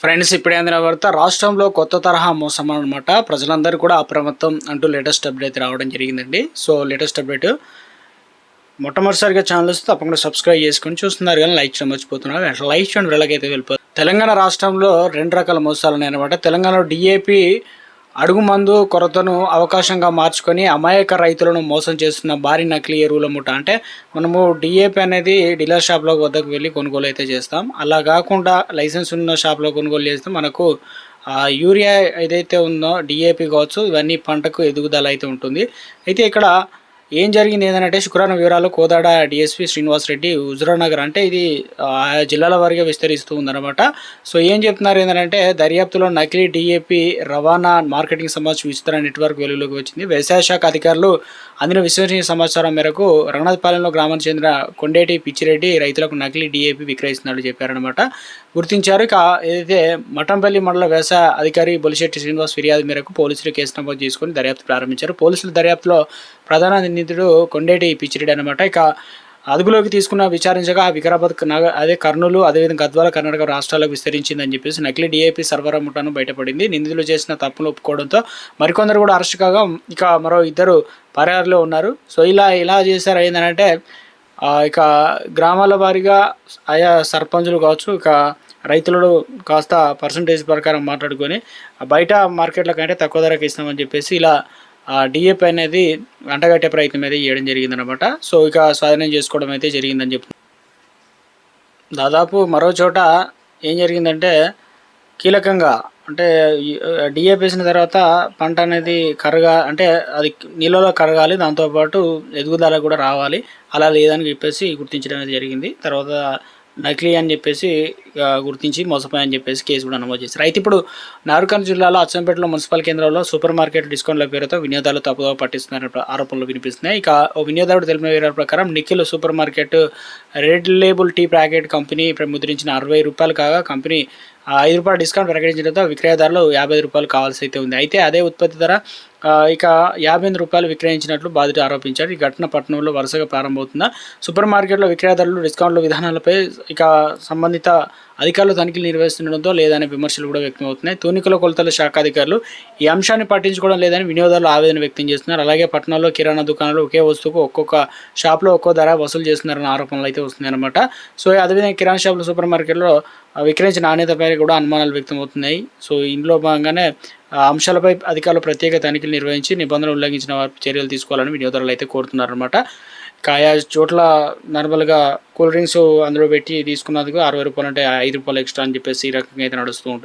Friends, ఇప్పుడే అందిన వార్త రాష్ట్రంలో కొత్త తరహా మోసం అనమాట. ప్రజలందరూ కూడా అప్రమత్తం అంటూ లేటెస్ట్ అప్డేట్ రావడం జరిగిందండి. సో లేటెస్ట్ అప్డేట్ మొట్టమొదటిసారిగా ఛానల్ వస్తే తప్పకుండా సబ్స్క్రైబ్ చేసుకొని చూస్తున్నారు, కానీ లైక్ చేయడం మర్చిపోతున్నారు. అట్లా లైక్ చేయండి, వెళ్ళకైతే వెళ్ళిపోతుంది. తెలంగాణ రాష్ట్రంలో రెండు రకాల మోసాలు ఉన్నాయన్నమాట. తెలంగాణలో డిఏపి అడుగు మందు కొరతను అవకాశంగా మార్చుకొని అమాయక రైతులను మోసం చేస్తున్న భారీ నకిలీ ఎరువుల ముఠ. అంటే మనము డిఏపి అనేది డీలర్ షాప్లో వద్దకు వెళ్ళి కొనుగోలు అయితే చేస్తాం. అలా కాకుండా లైసెన్స్ ఉన్న షాప్లో కొనుగోలు చేస్తే మనకు యూరియా ఏదైతే ఉందో డిఏపి కావచ్చు, ఇవన్నీ పంటకు ఎదుగుదల అయితే ఉంటుంది. అయితే ఇక్కడ ఏం జరిగింది ఏంటంటే శుక్రవారం వివరాలు కోదాడ డిఎస్పీ శ్రీనివాస్ రెడ్డి హుజురానగర్, అంటే ఇది జిల్లాల వారీగా విస్తరిస్తూ ఉందన్నమాట. సో ఏం చెప్తున్నారు ఏంటంటే దర్యాప్తులో నకిలీ డిఏపి రవాణా మార్కెటింగ్ సంబంధించి విస్తరణ నెట్వర్క్ వెలుగులోకి వచ్చింది. వ్యవసాయ శాఖ అధికారులు అందిన విశ్వసనీయ సమాచారం మేరకు రంగనాథపాలెంలో గ్రామానికి చెందిన కొండేటి పిచ్చిరెడ్డి రైతులకు నకిలీ డిఏపి విక్రయిస్తున్నట్లు చెప్పారనమాట. గుర్తించారు. ఇక ఏదైతే మఠంపల్లి మండల వ్యవసాయ అధికారి బొలిశెట్టి శ్రీనివాస్ ఫిర్యాదు మేరకు పోలీసులు కేసు నమోదు చేసుకుని దర్యాప్తు ప్రారంభించారు. పోలీసుల దర్యాప్తులో ప్రధాన నిందితుడు కొండేటి పిచ్చిరెడ్డి అనమాట. ఇక అదుపులోకి తీసుకున్న విచారించగా వికారాబాద్ అదే కర్నూలు, అదేవిధంగా గద్వాల, కర్ణాటక రాష్ట్రాలకు విస్తరించిందని చెప్పేసి నకిలీ డిఏపి సరఫరా ముఠాను బయటపడింది. నిందితులు చేసిన తప్పులు ఒప్పుకోవడంతో మరికొందరు కూడా అరెస్ట్ కాగా ఇక మరో ఇద్దరు పరారులో ఉన్నారు. సో ఇలా చేశారు. ఏంటంటే ఇక గ్రామాల వారీగా ఆయా సర్పంచులు కావచ్చు, ఇక రైతులు కాస్త పర్సంటేజ్ ప్రకారం మాట్లాడుకొని బయట మార్కెట్ల కంటే తక్కువ ధరకు ఇస్తామని చెప్పేసి ఇలా డిఏపి అనేది అంటగట్టే ప్రయత్నం అయితే చేయడం జరిగిందనమాట. సో ఇక స్వాధీనం చేసుకోవడం అయితే జరిగిందని చెప్పి దాదాపు మరో చోట ఏం జరిగిందంటే కీలకంగా, అంటే డిఏపి వేసిన తర్వాత పంట అనేది అంటే అది నీళ్ళలో కరగాలి, దాంతోపాటు ఎదుగుదల కూడా రావాలి. అలా లేదని చెప్పేసి గుర్తించడం అనేది జరిగింది. తర్వాత నకిలీ అని చెప్పేసి గుర్తించి మోసపోయని చెప్పేసి కేసు కూడా నమోదు చేశారు. అయితే ఇప్పుడు నార్కల్ జిల్లాలో అచ్చంపేటలో మున్సిపల్ కేంద్రంలో సూపర్ మార్కెట్ డిస్కౌంట్ల పేరుతో వినియోగదారులు తప్పుగా పట్టిస్తున్నారని ఆరోపణలు వినిపిస్తున్నాయి. ఇక ఓ వినియోగదారుడు తెలిపిన వివరాల ప్రకారం Nikhil super market red label tea packet company ముద్రించిన ₹60 కాగా కంపెనీ ₹5 డిస్కౌంట్ ప్రకటించడంతో విక్రయదారులు ₹50 కావాల్సి అయితే ఉంది. అయితే అదే ఉత్పత్తి ధర ఇక ₹58 విక్రయించినట్లు బాధితుడు ఆరోపించారు. ఈ ఘటన పట్టణంలో వరుసగా ప్రారంభమవుతుందా? సూపర్ మార్కెట్లో విక్రయదారులు డిస్కౌంట్ల విధానాలపై ఇక సంబంధిత అధికారులు తనిఖీలు నిర్వహిస్తుండడంతో లేదనే విమర్శలు కూడా వ్యక్తమవుతున్నాయి. తూనికల కొలతల శాఖ అధికారులు ఈ అంశాన్ని పట్టించుకోవడం లేదని వినియోగదారులు ఆవేదన వ్యక్తం చేస్తున్నారు. అలాగే పట్టణంలో కిరాణా దుకాణాలు ఒకే వస్తువుకు ఒక్కొక్క షాప్లో ఒక్కో ధర వసూలు చేస్తున్నారన్న ఆరోపణలు అయితే వస్తున్నాయి అనమాట. సో అదేవిధంగా కిరాణా షాపులు సూపర్ మార్కెట్లో విక్రయించిన నాణ్యతపై కూడా అనుమానాలు వ్యక్తమవుతున్నాయి. సో ఇందులో భాగంగానే అంశాలపై అధికారులు ప్రత్యేక తనిఖీలు నిర్వహించి నిబంధనలు ఉల్లంఘించిన చర్యలు తీసుకోవాలని వినియోగదారులు అయితే కోరుతున్నారన్నమాట. ఆయా చోట్ల నార్మల్గా కూల్ డ్రింక్స్ అందులో పెట్టి తీసుకున్నందుకు ₹60 అంటే ₹5 ఎక్స్ట్రా అని చెప్పేసి ఈ రకంగా అయితే నడుస్తూ ఉంటుంది.